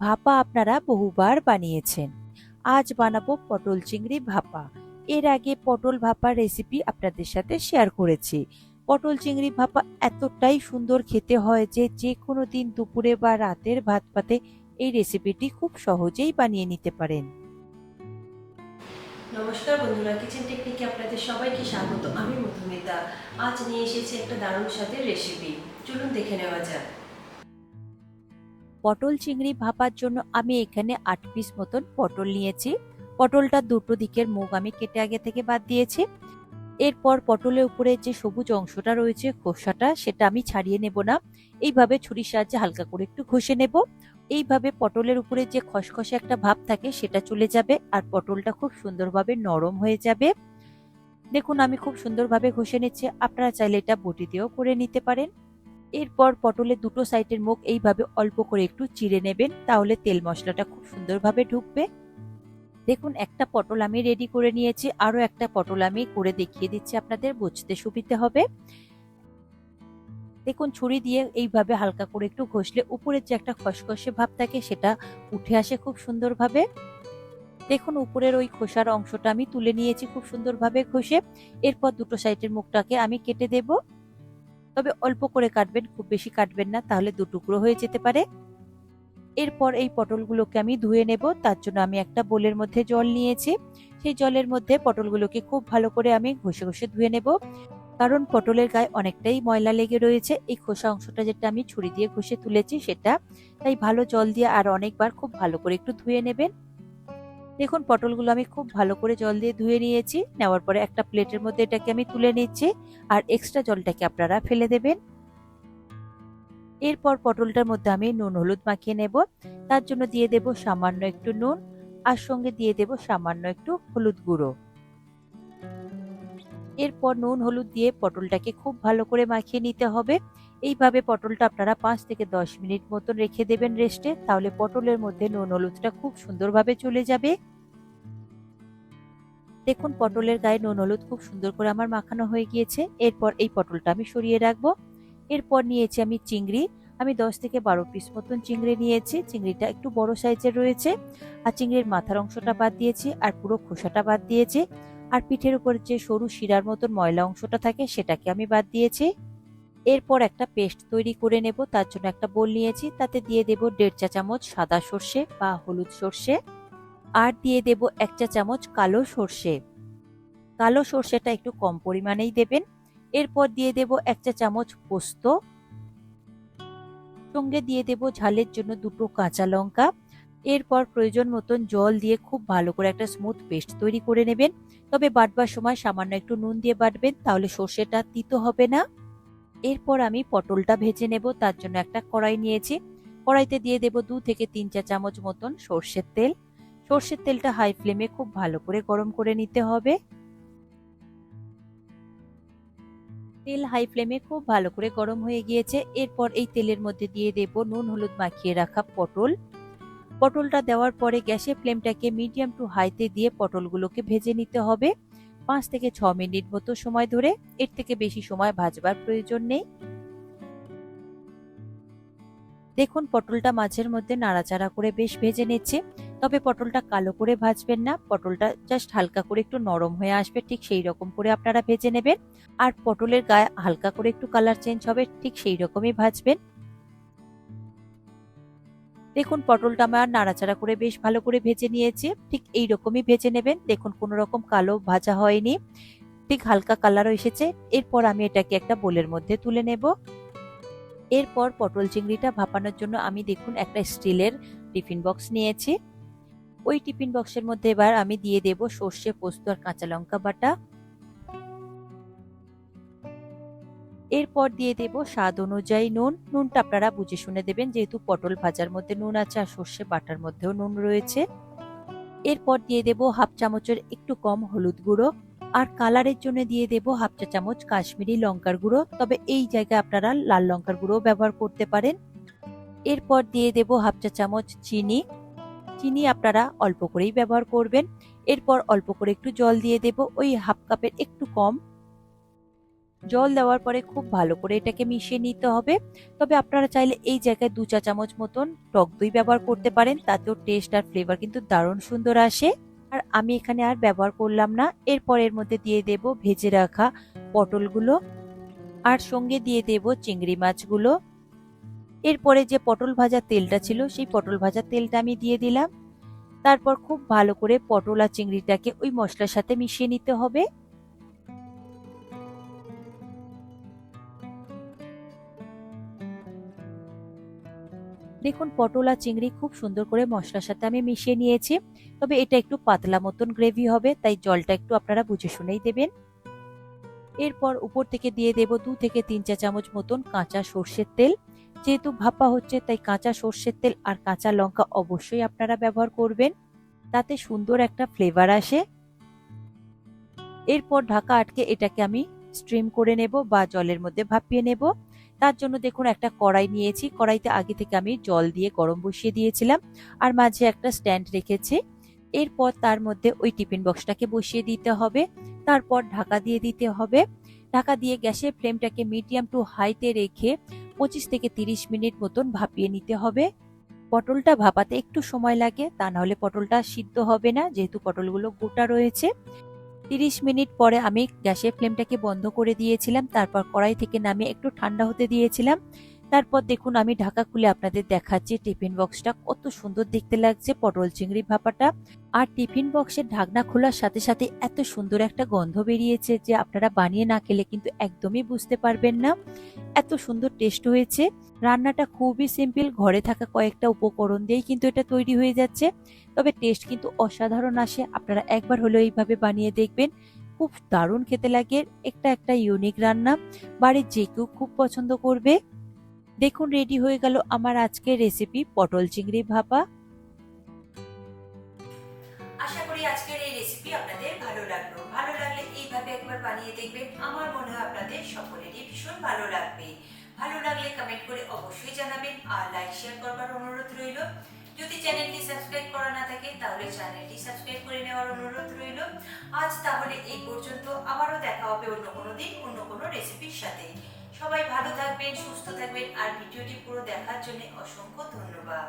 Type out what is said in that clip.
ভাপা আপনারা বহুবার বানিয়েছেন। আজ বানাবো পটল চিংড়ি ভাপা। এর আগে পটল ভাপার রেসিপি আপনাদের সাথে শেয়ার করেছি। পটল চিংড়ি ভাপা এতটাই সুন্দর খেতে হয় যে যে কোনো দিন দুপুরে বা রাতের ভাত পাতে এই রেসিপিটি খুব সহজেই বানিয়ে নিতে পারেন। নমস্কার বন্ধুরা, কিচেন টেকনিকে আপনাদের সবাইকে স্বাগত। আমি মধুমিতা। আজ নিয়ে এসেছি একটা দারুণ স্বাদের রেসিপি। চলুন দেখে নেওয়া যাক। পটল চিংড়ি ভাপার জন্য আমি এখানে ৮ পিস মতন পটল নিয়েছি। পটলটা দুটো দিকের মুখ আমি কেটে আগে থেকে বাদ দিয়েছি। এরপর পটলের উপরে যে সবুজ অংশটা রয়েছে খোসাটা সেটা আমি ছাড়িয়ে নেব না। এইভাবে ছুরির সাহায্যে হালকা করে একটু ঘষে নেব। এইভাবে পটলের উপরে যে খসখসে একটা ভাব থাকে সেটা চলে যাবে আর পটলটা খুব সুন্দরভাবে নরম হয়ে যাবে। দেখুন আমি খুব সুন্দরভাবে ঘষে নিচ্ছি, আপনারা চাইলে এটা বটি দিয়েও করে নিতে পারেন। এরপর পটলের দুটো সাইডের মুখ এইভাবে অল্প করে একটু চিড়ে নেবেন, তাহলে তেল মশলাটা খুব সুন্দরভাবে ঢুকবে। দেখুন একটা পটল আমি রেডি করে নিয়েছি, আরো একটা পটল আমি করে দেখিয়ে দিচ্ছি, আপনাদের বুঝতে সুবিধে হবে। দেখুন ছুরি দিয়ে এইভাবে হালকা করে একটু ঘষলে উপরের যে একটা খসখসে ভাব থাকে সেটা উঠে আসে খুব সুন্দরভাবে। দেখুন উপরের ওই খোসার অংশটা আমি তুলে নিয়েছি খুব সুন্দরভাবে ঘষে। এরপর দুটো সাইডের মুখটাকে আমি কেটে দেব, তবে অল্প করে কাটবেন, খুব বেশি কাটবেন না, তাহলে দু টুকরো হয়ে যেতে পারে। এরপর এই পটলগুলোকে আমি ধুয়ে নেব। তার জন্য আমি একটা বোলের মধ্যে জল নিয়েছি। সেই জলের মধ্যে পটলগুলোকে খুব ভালো করে আমি ঘষে ঘষে ধুয়ে নেব, কারণ পটলের গায়ে অনেকটাই ময়লা লেগে রয়েছে। এই খোসা অংশটা যেটা আমি ছুরি দিয়ে ঘষে তুলেছি সেটা, তাই ভালো জল দিয়ে আর অনেকবার খুব ভালো করে একটু ধুয়ে নেবেন। দেখুন পটলগুলো আমি খুব ভালো করে জল দিয়ে ধুয়ে নিয়েছি। নেওয়ার পরে একটা প্লেটের মধ্যে এটাকে আমি তুলে নিচ্ছি, আর এক্সট্রা জলটাকে আপনারা ফেলে দেবেন। এরপর পটলটার মধ্যে আমি নুন হলুদ মাখিয়ে নেব। তার জন্য দিয়ে দেব সামান্য একটু নুন, আর সঙ্গে দিয়ে দেব সামান্য একটু হলুদ গুঁড়ো। এরপর নুন হলুদ দিয়ে পটলটাকে খুব ভালো করে মাখিয়ে নিতে হবে। এইভাবে পটলটা আপনারা 5 থেকে 10 মিনিট মতন রেখে দেবেন রেস্টে, তাহলে পটলের মধ্যে নুন হলুদটা খুব সুন্দরভাবে চলে যাবে। দেখুন পটলের গায়ে নুন হলুদ খুব সুন্দর করে আমার মাখানো হয়ে গিয়েছে। এরপর এই পটলটা আমি সরিয়ে রাখবো। এরপর নিয়েছি আমি চিংড়ি। আমি 10 থেকে 12 পিস মতন চিংড়ি নিয়েছি। চিংড়িটা একটু বড় সাইজের রয়েছে। আর চিংড়ির মাথার অংশটা বাদ দিয়েছি, আর পুরো খোসাটা বাদ দিয়েছি। আর পিঠের উপর যে সরু শিরার মতন ময়লা অংশটা থাকে সেটাকে আমি বাদ দিয়েছি। এরপর একটা পেস্ট তৈরি করে নেব। তার জন্য একটা বোল নিয়েছি, তাতে দিয়ে দেব 1.5 চা চামচ সাদা সর্ষে বা হলুদ সর্ষে, আর দিয়ে দেব 1 চা চামচ কালো সর্ষে। কালো সর্ষেটা একটু কম পরিমাণেই দেবেন। এরপর দিয়ে দেব 1 চা চামচ পোস্ত, সঙ্গে দিয়ে দেব ঝালের জন্য দুটো কাঁচা লঙ্কা। এরপর প্রয়োজন মতন জল দিয়ে খুব ভালো করে একটা স্মুথ পেস্ট তৈরি করে নেবেন। তবে বাটবার সময় সামান্য একটু নুন দিয়ে বাটবেন, তাহলে সর্ষেটা তিতো হবে না। এরপর আমি পটলটা ভেজে নেব। তার জন্য একটা কড়াই নিয়েছি। কড়াইতে দিয়ে দেব 2 থেকে 3 চা চামচ মতন সর্ষের তেল। সর্ষের তেলটা হাই ফ্লেমে খুব ভালো করে গরম করে নিতে হবে। তেল হাই ফ্লেমে খুব ভালো করে গরম হয়ে গিয়েছে। এরপর এই তেলের মধ্যে দিয়ে দেব নুন হলুদ মাখিয়ে রাখা পটল। পটলটা দেওয়ার পরে গ্যাসের ফ্লেমটাকে মিডিয়াম টু হাইতে দিয়ে পটলগুলোকে ভেজে নিতে হবে 5 থেকে 6 মিনিট মতো সময় ধরে। এর থেকে বেশি সময় ভাজবার প্রয়োজন নেই। দেখুন পটলটা মাঝের মধ্যে নাড়াচাড়া করে বেশ ভেজে নিচ্ছে, তবে পটলটা কালো করে ভাজবেন না, পটলটা জাস্ট হালকা করে একটু নরম হয়ে আসবে, ঠিক সেই রকম করে আপনারা ভেজে নেবেন। আর পটলের গায়ে হালকা করে একটু কালার চেঞ্জ হবে, ঠিক সেই রকমই ভাজবেন। দেখুন পটলটা আমার নাড়াচাড়া করে বেশ ভালো করে ভেজে নিয়েছে, ঠিক এই রকমই ভেজে নেবেন। দেখুন কোনো রকম কালো ভাজা হয়নি, ঠিক হালকা কালারও এসেছে। এরপর আমি এটাকে একটা বোলের মধ্যে তুলে নেব। এরপর পটল চিংড়িটা ভাপানোর জন্য আমি দেখুন একটা স্টিলের টিফিন বক্স নিয়েছি। ওই টিফিন বক্সের মধ্যে এবার আমি দিয়ে দেব সর্ষে পোস্ত আর কাঁচা লঙ্কা বাটা। এরপর দিয়ে দেব স্বাদ অনুযায়ী নুন। নুনটা আপনারা বুঝে শুনে দেবেন, যেহেতু পটল ভাজার মধ্যে নুন আছে আর সর্ষে বাটার মধ্যেও নুন রয়েছে। এরপর দিয়ে দেব হাফ চামচের একটু কম হলুদ গুঁড়ো, আর কালারের জন্য দিয়ে দেব হাফ চা চামচ কাশ্মীরি লঙ্কার গুঁড়ো, তবে এই জায়গায় আপনারা লাল লঙ্কার গুঁড়ো ব্যবহার করতে পারেন। এরপর দিয়ে দেব হাফ চা চামচ চিনি। চিনি আপনারা অল্প করেই ব্যবহার করবেন। এরপর অল্প করে একটু জল দিয়ে দেব, ওই হাফ কাপের একটু কম। জল দেওয়ার পরে খুব ভালো করে এটাকে মিশিয়ে নিতে হবে। তবে আপনারা চাইলে এই জায়গায় 2 চা চামচ মতন টক দই ব্যবহার করতে পারেন, তাতেও টেস্ট আর ফ্লেভার কিন্তু দারুণ সুন্দর আসে। আর আমি এখানে আর ব্যবহার করলাম না। এরপর এর মধ্যে দিয়ে দেব ভেজে রাখা পটলগুলো, আর সঙ্গে দিয়ে দেব চিংড়ি মাছগুলো। এরপরে যে পটল ভাজা তেলটা ছিল সেই পটল ভাজা তেলটা আমি দিয়ে দিলাম। তারপর খুব ভালো করে পটল আর চিংড়িটাকে ওই মশলার সাথে মিশিয়ে নিতে হবে। দেখুন পটল আর চিংড়ি খুব সুন্দর করে মশলার সাথে আমি মিশিয়ে নিয়েছি। তবে এটা একটু পাতলা মতন গ্রেভি হবে, তাই জলটা একটু আপনারা বুঝে শুনেই দেবেন। এরপর উপর থেকে দিয়ে দেব 2 থেকে 3 চা চামচ মতন কাঁচা সর্ষের তেল। যেহেতু ভাপা হচ্ছে তাই কাঁচা সর্ষের তেল আর কাঁচা লঙ্কা অবশ্যই আপনারা ব্যবহার করবেন, তাতে সুন্দর একটা ফ্লেভার আসে। এরপর ঢাকা আটকে এটাকে আমি স্ট্রিম করে নেব বা জলের মধ্যে ভাপিয়ে নেব। তার জন্য দেখুন একটা কড়াই নিয়েছি, কড়াইতে আগে থেকে আমি জল দিয়ে গরম বসিয়ে দিয়েছিলাম আর মাঝে একটা স্ট্যান্ড রেখেছি। এরপর তার মধ্যে ওই টিফিন বক্সটাকে বসিয়ে দিতে হবে, তারপর ঢাকা দিয়ে দিতে হবে। ঢাকা দিয়ে গ্যাসের ফ্লেমটাকে মিডিয়াম টু হাইতে রেখে 25 থেকে 30 মিনিট মতন ভাপিয়ে নিতে হবে। পটলটা ভাপাতে একটু সময় লাগে, তা নাহলে পটলটা সিদ্ধ হবে না, যেহেতু পটলগুলো গোটা রয়েছে। 30 মিনিট পরে আমি গ্যাসের ফ্লেমটাকে বন্ধ করে দিয়েছিলাম, তারপর কড়াই থেকে নামিয়ে একটু ঠান্ডা হতে দিয়েছিলাম। তারপর দেখুন আমি ঢাকা খুলে আপনাদের দেখাচ্ছি টিফিন বক্সটা কত সুন্দর দেখতে লাগছে পটল চিংড়ি ভাপাটা। আর টিফিন বক্সের ঢাকনা খোলার সাথে সাথে এত সুন্দর একটা গন্ধ বেরিয়েছে যে আপনারা বানিয়ে না খেলে কিন্তু একদমই বুঝতে পারবেন না, এত সুন্দর টেস্ট হয়েছে। রান্নাটা খুবই সিম্পল, ঘরে থাকা কয়েকটা উপকরণ দিয়েই কিন্তু এটা তৈরি হয়ে যাচ্ছে। তবে টেস্ট কিন্তু অসাধারণ আসে, আপনারা একবার হলেও এইভাবে বানিয়ে দেখবেন, খুব দারুণ খেতে লাগে। একটা ইউনিক রান্না, বাড়ির যে কেউ খুব পছন্দ করবে। দেখুন রেডি হয়ে গেল আমার আজকের রেসিপি পটল চিংড়ি ভাপা। আশা করি আজকের এই রেসিপি আপনাদের ভালো লাগলো। ভালো লাগলে এইভাবে একবার বানিয়ে দেখবেন, আমার মনে হয় আপনাদের সকলেরই ভীষণ ভালো লাগবে। ভালো লাগলে কমেন্ট করে অবশ্যই জানাবেন আর লাইক শেয়ার করবার অনুরোধ রইল। যদি চ্যানেলটি সাবস্ক্রাইব করা না থাকে তাহলে চ্যানেলটি সাবস্ক্রাইব করে নেওয়ার অনুরোধ রইল। আজ তাহলে এই পর্যন্ত, আবারও দেখা হবে অন্য কোনো দিন অন্য কোনো রেসিপির সাথে। সবাই ভালো থাকবেন, সুস্থ থাকবেন আর ভিডিওটি পুরো দেখার জন্য অসংখ্য ধন্যবাদ।